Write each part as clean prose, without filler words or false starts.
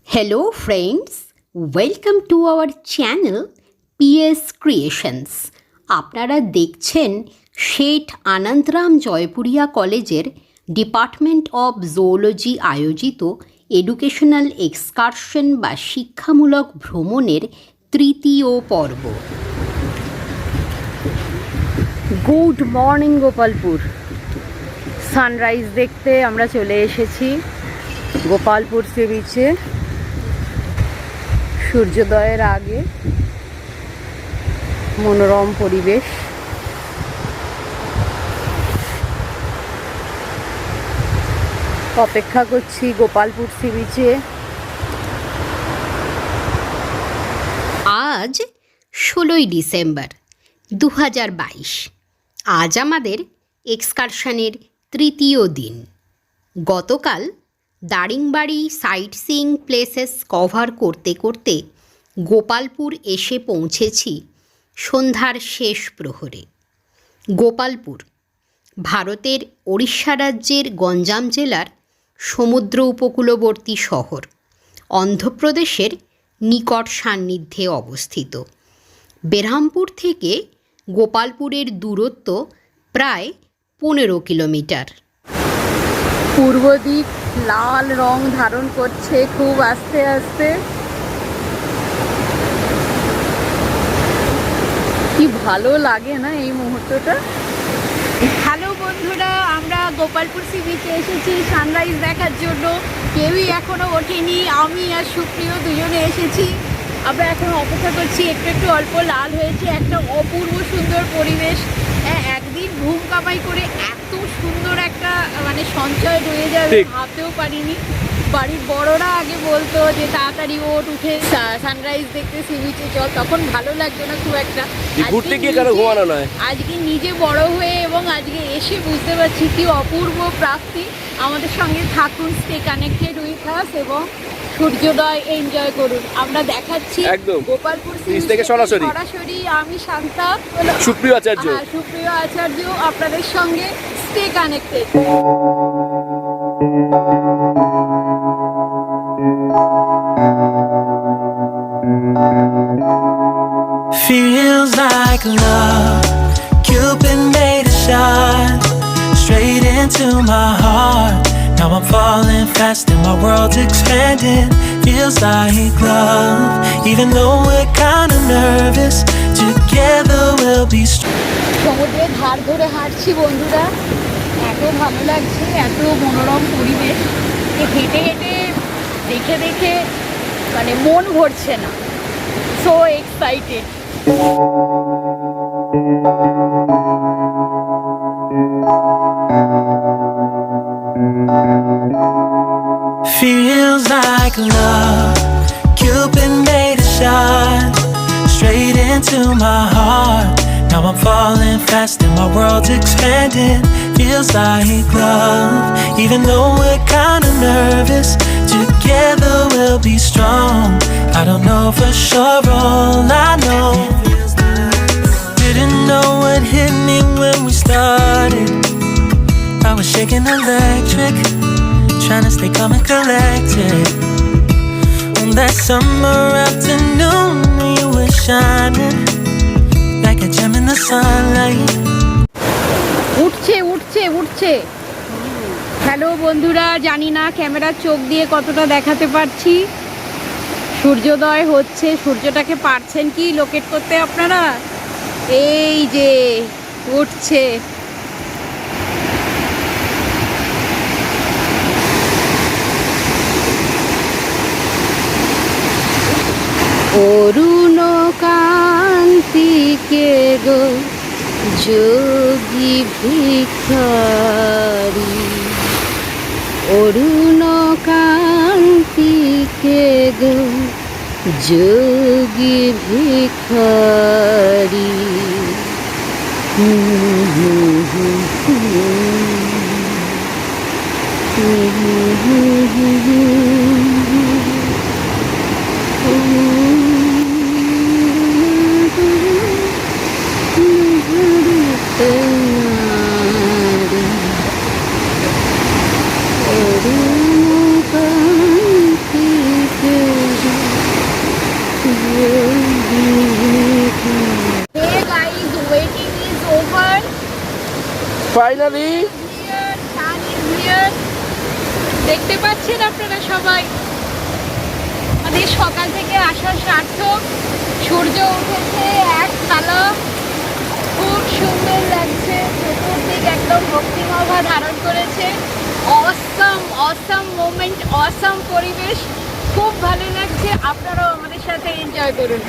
Hello friends, welcome to our channel PS Creations. আপনারা দেখছেন শেঠ আনন্দরাম জয়পুরিয়া কলেজের ডিপার্টমেন্ট অফ জুওলজি আয়োজিত এডুকেশনাল এক্সকারশন বা শিক্ষামূলক ভ্রমণের তৃতীয় পর্ব। Good morning Gopalpur. সানরাইজ দেখতে আমরা চলে এসেছি গোপালপুর সি বিচে সূর্যোদয়ের আগে। মনোরম পরিবেশ। অপেক্ষা করছি গোপালপুর সি বিচে। আজ 16ই ডিসেম্বর 2022। আজ আমাদের এক্সকারশনের তৃতীয় দিন। গতকাল Daringbadi site seeing places cover করতে করতে গোপালপুর এসে পৌঁছেছি সন্ধ্যার শেষ প্রহরে। গোপালপুর ভারতের ওড়িশা রাজ্যের গঞ্জাম জেলার সমুদ্র উপকূলবর্তী শহর, অন্ধ্রপ্রদেশের নিকট সান্নিধ্যে অবস্থিত। বেরহামপুর থেকে গোপালপুরের দূরত্ব প্রায় 15 কিলোমিটার। পূর্ব দিক লাল রং ধারণ করছে খুব আস্তে আস্তে। কি ভালো লাগে না এই মুহূর্তটা। হ্যালো বন্ধুরা, আমরা গোপালপুর সি বিচে এসেছি সানরাইজ দেখার জন্য। কেউই এখনও ওঠেনি, আমি আর সুপ্রিয় দুজনে এসেছি। আমরা এখন অপেক্ষা করছি, একটু একটু অল্প লাল হয়েছে। একটা অপূর্ব সুন্দর পরিবেশ। একদিন ঘুম কামাই করে এত সুন্দর একটা সঞ্চয় রয়ে যাবে ভাবতেও পারিনি। বাড়ির বড়রা আগে বলতো যে তাড়াতাড়ি উঠে সানরাইজ দেখতে সি বিচে চল, তখন ভালো লাগতো না খুব একটা। আজকে নিজে বড় হয়ে এবং আজকে এসে বুঝতে পারছি কি অপূর্ব প্রাপ্তি। আমাদের সঙ্গে থাকুন, স্টে কানেক্টেড উইথ আস এবং সূর্যোদয় এনজয় করুন। আমরা দেখাচ্ছি গোপালপুর সি বিচ থেকে সরাসরি। আমি শান্তা, সুপ্রিয় আচার্য আপনাদের সঙ্গে stay connected. Feels like love, Cupid made a shot straight into my heart. Now I'm falling fast and my world's expanding. Feels like love, even though we're kinda nervous. Together we'll be strong. সমুদ্রের ধার ধরে হাঁটছি বন্ধুরা, এত ভালো লাগছে, এত মনোরম পরিবেশ। হেঁটে হেঁটে দেখে দেখে মন ভরছে না। So excited. Feels like love, Cupid made a shot straight into my heart. Now I'm falling fast and my world's expanding. Feels like love, even though we're kinda nervous. Together we'll be strong. I don't know for sure, all I know. Didn't know what hit me when we started. I was shaking electric, trying to stay calm and collected. On that summer afternoon, you were shining like a gem in the sunlight. উঠছে উঠছে উঠছে। Hello বন্ধুরা, জানি না ক্যামেরার চোখ দিয়ে কতটা দেখাতে পারছি। সূর্যোদয় হচ্ছে, সূর্যটাকে পারছেন কি লোকেট করতে আপনারা? এই যে উঠছে। অরুণ কান্তিকে গো যোগী ভিখারি, অরুণ কান্তিকে গো যোগী ভিখারি। Ravi. দেখতে পাচ্ছেন আপনারা সবাই আমাদের সকাল থেকে আসা সার্থক। সূর্য উঠেছে এক থালা, খুব সুন্দর লাগছে, চতুর্দিক একদম ভক্তিময় ধারণ করেছে। অসাম মোমেন্ট, অসাম পরিবেশ, খুব ভালো লাগছে। আপনারাও আমাদের সাথে এনজয় করুন।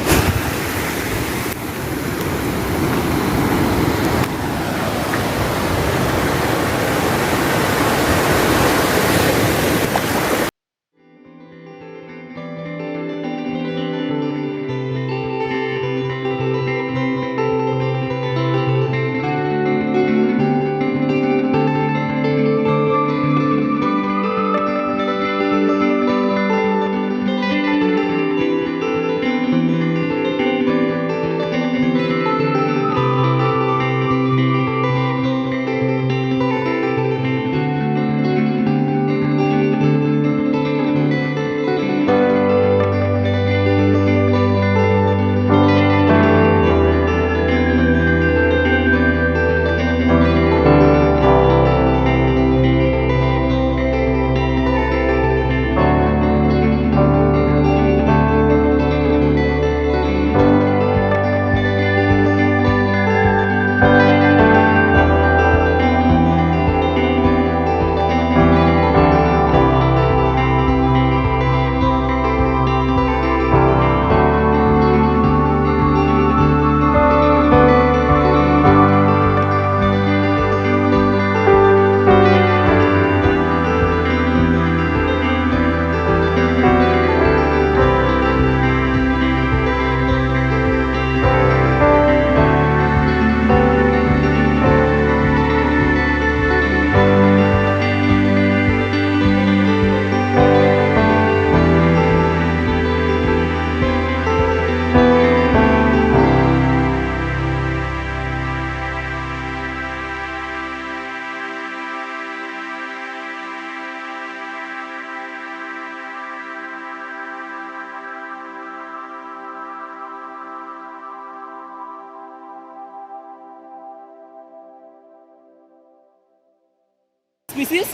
Species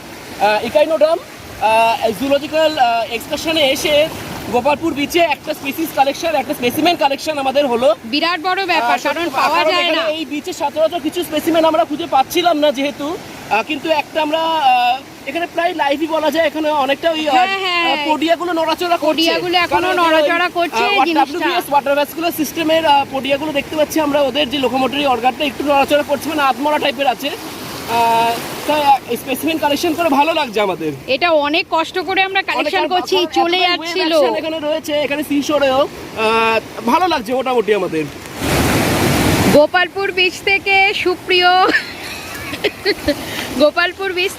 ইকাইনোডাম জুলজিক্যাল এক্সকারশনে এসে গোপালপুর বিচে একটা স্পিসিস কালেকশন, একটা স্পেসিমেন কালেকশন আমাদের হলো। বিরাট বড় ব্যাপার, কারণ পাওয়া যায় না এই বিচে সচরাচর কিছু স্পেসিমেন আমরা খুঁজে পাচ্ছিলাম না যেহেতু, কিন্তু একটা আমরা এখানে প্রায় লাইভই বলা যায়, এখানে অনেকটা ওই পোডিয়াগুলো নড়াচড়া করছে, পোডিয়াগুলো এখনো নড়াচড়া করছে। WBS ওয়াটার ভ্যাসকুলার সিস্টেমের পোডিয়াগুলো দেখতে পাচ্ছি আমরা, ওদের যে লোকোমোটরি অর্গানটা একটু নড়াচড়া করছে, মানে আধমরা টাইপের আছে। স্পেসিমেন কালেকশন করে ভালো লাগছে আমাদের। এটা অনেক কষ্ট করে আমরা কালেকশন করছি, চলে যাচ্ছিল। এখানে রয়েছে, এখানে সিশোরেও ভালো লাগছে মোটামুটি আমাদের। গোপালপুর বিচ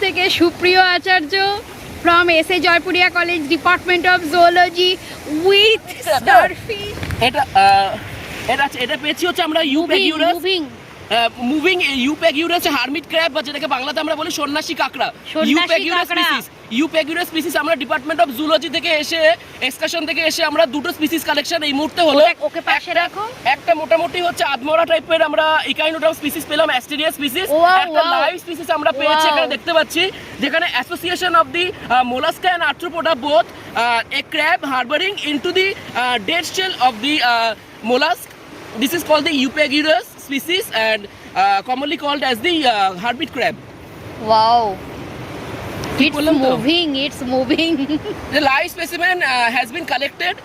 থেকে Supriya Acharya from SA Jaipuria college, department of zoology with starfish. এটা পেয়েছি হচ্ছে আমরা মুভিং ইউপ্যাগুরাস হারমিট ক্র্যাব, বা যেটাকে বাংলাতে আমরা বলি সন্ন্যাসী কাঁকড়া। ইউপ্যাগুরাস স্পিসিস আমরা ডিপার্টমেন্ট অফ জুলজি থেকে এসে, এক্সকারশন থেকে এসে আমরা দুটো স্পিসিস কালেকশন এই মুহূর্তে হলো। ওকে পাশে রাখো। একটা মোটামুটি হচ্ছে আধমরা টাইপের আমরা ইকাইনোডাম স্পিসিস পেলাম, অ্যাস্টেরিয়া স্পিসিস। একটা লাইভ স্পিসিস আমরা পেয়েছি এখানে দেখতে পাচ্ছি, যেখানে association of the Mollusca and Arthropoda both a crab harbouring into the dead shell of the mollusk. This is called the Eupaguirus species and commonly called as the hermit crab. Wow, it's moving. The live specimen has been collected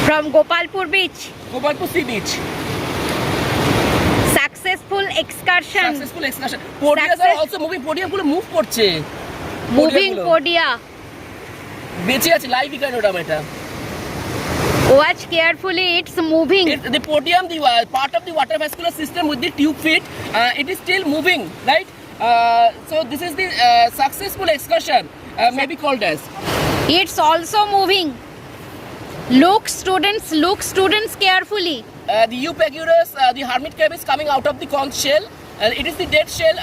from Gopalpur beach. Gopalpur sea beach. Successful excursion. Podias are also moving. Podia গুলো move করছে, moving podia বেঁচে আছে live ইকাইনোডাম। এটা watch carefully, it's moving. The podium, the part of the water vascular system with the tube feet, it is still moving, right? So this is the successful excursion, maybe called as. It's also moving. Look students carefully. The Eupaguirus, the hermit crab is coming out of the conch shell. It is the dead shell,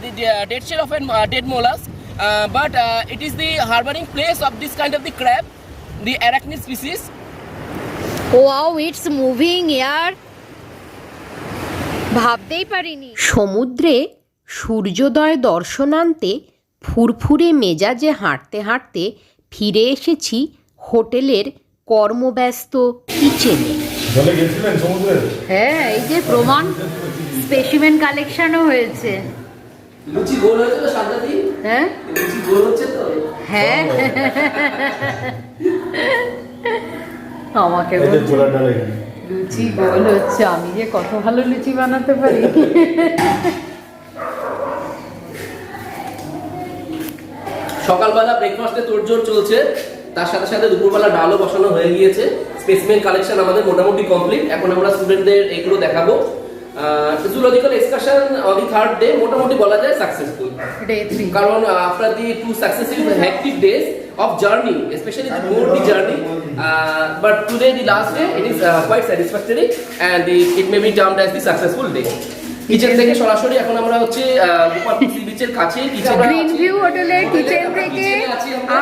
the dead shell of a dead mollusk, but it is the harboring place of this kind of the crab, the arachnid species. Wow, it's moving here. ভাবতেই পারিনি। সমুদ্রে সূর্যোদয় দর্শনান্তে ফুরফুরে মেজাজে হাঁটতে হাঁটতে ফিরে এসেছি হোটেলের কর্মব্যস্ত কিচেনে। হ্যাঁ, এই যে প্রমাণ, স্পেসিমেন কালেকশনও হয়েছে। লুচি গোল হয়েছে তো শান্তাদি? হ্যাঁ লুচি গোল হচ্ছে তো? হ্যাঁ, আমাকে লুচি গোল হচ্ছে, আমি যে কত ভালো লুচি বানাতে পারি। সকালবেলা ব্রেকফাস্টে তোড়জোড় চলছে, তার সাথে সাথে দুপুরবেলা ডালও বসানো হয়ে গিয়েছে। স্পেসিমেন কালেকশন আমাদের মোটামুটি কমপ্লিট। এখন আমরা স্টুডেন্টদের এগুলো দেখাবো। Zoological excursion on the third day মোটামুটি বলা যায় সাকসেসফুল, কারণ after the 2 successive hectic days of journey, especially the more the journey, but today the last day it is quite satisfactory and it may be termed as the successful day. Kitchen থেকে সরাসরি এখন আমরা হচ্ছে Gopalpur C বিচের কাছে green view হোটেলের kitchen থেকে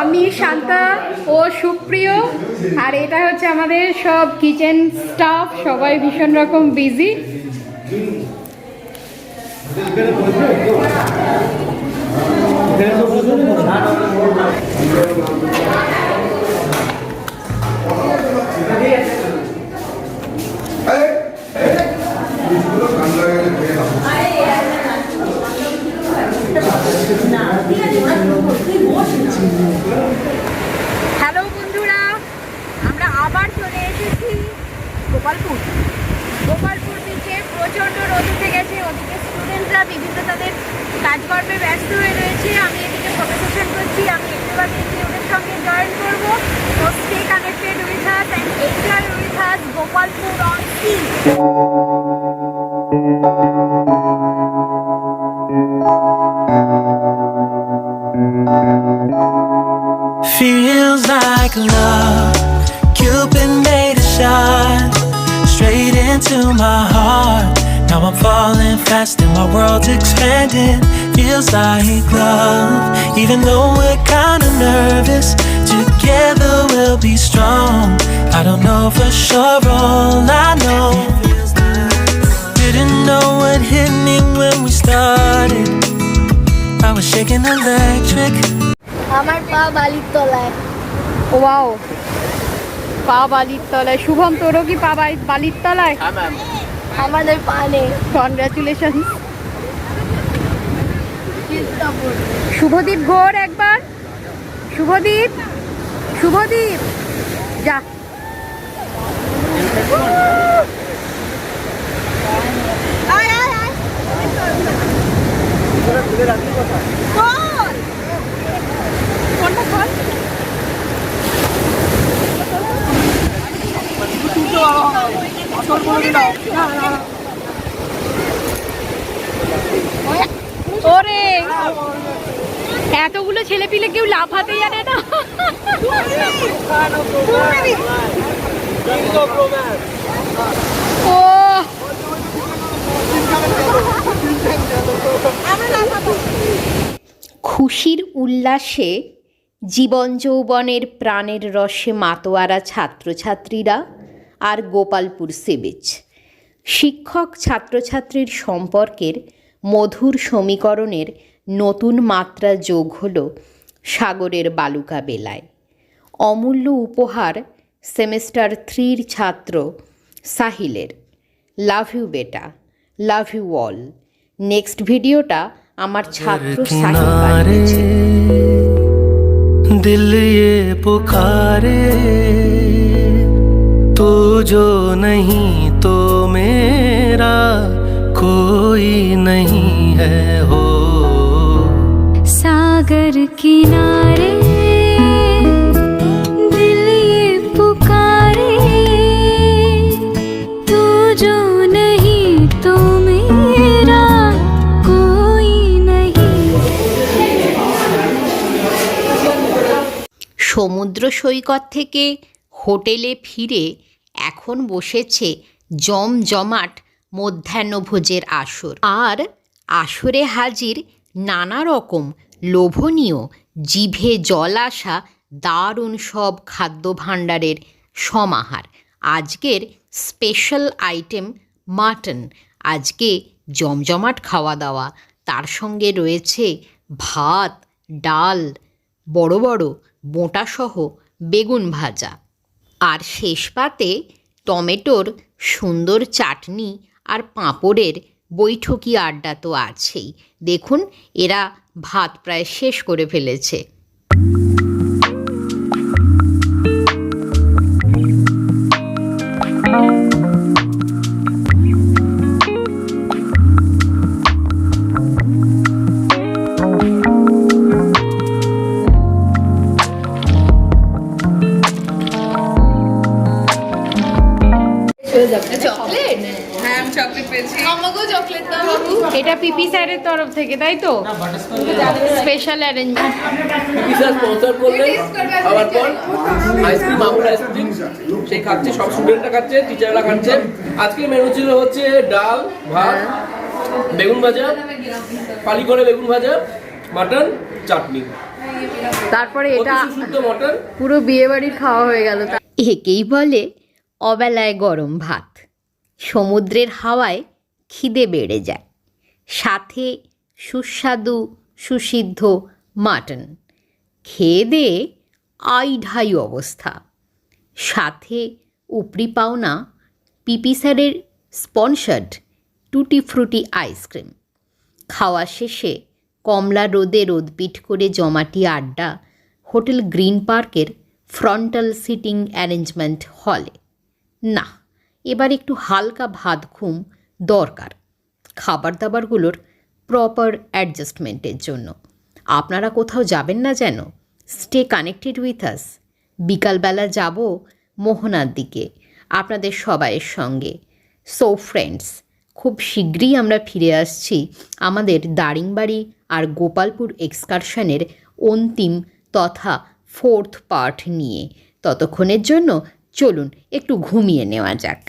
আমি, শান্তা ও সুপ্রিয়, আর এটা হচ্ছে আমাদের সব কিচেন স্টাফ, সবাই ভীষণ রকম বিজি। হ্যালো বন্ধুরা, আমরা আবার চলে এসেছি গোপালপুর। গোপালপুর বিচে প্রচণ্ড রোদ উঠে গেছে, ওদিকে স্টুডেন্টরা বিভিন্ন তাদের কাজকর্মে ব্যস্ত হয়ে রয়েছে। আমি এদিকে ফটো সেশন করছি, আমি একটু বাদে ওদের সঙ্গে জয়েন করবো। তো stay connected with us and enjoy with us Gopalpur on Sea. Feels like love, Cupid made a shot straight into my heart. Now I'm falling fast and my world's expanding. Feels like love, even though we're kinda nervous. Together we'll be strong. I don't know for sure, all I know. Didn't know what hit me when we started. I was shaking electric. আমার পা বালির তলায়। Wow, পা বালির তলায়। শুভম, তোরও কি পা বালির তলায়? হ্যাঁ ম্যাম। আমাদের পা নেই। কনগ্রাচুলেশন। শুভদীপ ঘোর একবার, শুভদীপ, শুভদীপ যা। ওরে, এতগুলো ছেলে পিলে কেউ লাফাতে জানে না। ও খুশির উল্লাসে জীবন যৌবনের প্রাণের রসে মাতোয়ারা ছাত্রছাত্রীরা আর গোপালপুর সি বিচ। শিক্ষক ছাত্রছাত্রীর সম্পর্কের মধুর সমীকরণের নতুন মাত্রা যোগ হল সাগরের বালুকা বেলায়। অমূল্য উপহার সেমেস্টার 3 ছাত্র সাহিলের। লাভ ইউ বেটা, লাভ ইউ অল। নেক্সট ভিডিওটা আমার ছাত্র সাহিল বানিয়েছে। दिल ये पुकारे तू जो नहीं तो मेरा कोई नहीं है हो। सागर किनारे दिल ये पुकारे तू जो नहीं तो मेरा कोई नहीं। সমুদ্র সৈকত থেকে হোটেলে ফিরে এখন বসেছে জমজমাট মধ্যাহ্নভোজের আসর। আর আসরে হাজির নানা রকম লোভনীয়, জিভে জল আসা দারুণ সব খাদ্যভাণ্ডারের সমাহার। আজকের স্পেশাল আইটেম মাটন, আজকে জমজমাট খাওয়া দাওয়া, তার সঙ্গে রয়েছে ভাত, ডাল, বড় বড় বোঁটাসহ বেগুন ভাজা, আর শেষ পাতে টমেটোর সুন্দর চাটনি আর পাঁপড়ের বৈঠকি আড্ডা তো আছেই। দেখুন এরা ভাত প্রায় শেষ করে ফেলেছে। চকলেট? হ্যাঁ আমি চকলেট পেয়েছি। আমাকেও চকলেট দাও বাবু। এটা পিপি স্যারের তরফ থেকে, তাই তো? Special arrangement. পিসা স্পন্সর করলেন, খাওয়ার পর আইসক্রিম, আমুল আইসক্রিম সেই খাচ্ছে, সব স্টুডেন্টরা খাচ্ছে, টিচাররা খাচ্ছে। আজকের মেনু ছিল হচ্ছে ডাল, ভাত, বেগুন ভাজা, পালি করে বেগুন ভাজা, মাটন, চাটনি, তারপরে এটা শুদ্ধ মটন। পুরো বিয়ে বাড়ির খাওয়া হয়ে গেল। একেই বলে অবেলায় গরম ভাত, সমুদ্রের হাওয়ায় খিদে বেড়ে যায়, সাথে সুস্বাদু সুসিদ্ধ মাটন, খেয়ে দিয়ে আইঢাই অবস্থা, সাথে উপরি পাওনা পিপি স্যারের স্পন্সার্ড টুটি ফ্রুটি আইসক্রিম। খাওয়া শেষে কমলা রোদে রোদপিট করে জমাটি আড্ডা হোটেল গ্রিন পার্কের ফ্রন্টাল সিটিং অ্যারেঞ্জমেন্ট হলে। না, এবার একটু হালকা ভাত ঘুম দরকার খাবার দাবারগুলোর প্রপার অ্যাডজাস্টমেন্টের জন্য। আপনারা কোথাও যাবেন না যেন, স্টে কানেক্টেড উইথ আস। বিকালবেলা যাব মোহনার দিকে আপনাদের সবাইয়ের সঙ্গে। সো ফ্রেন্ডস, খুব শীঘ্রই আমরা ফিরে আসছি আমাদের দারিংবাড়ি আর গোপালপুর এক্সকারশনের অন্তিম তথা 4th পার্ট নিয়ে। ততক্ষণের জন্য চলুন একটু ঘুমিয়ে নেওয়া যাক।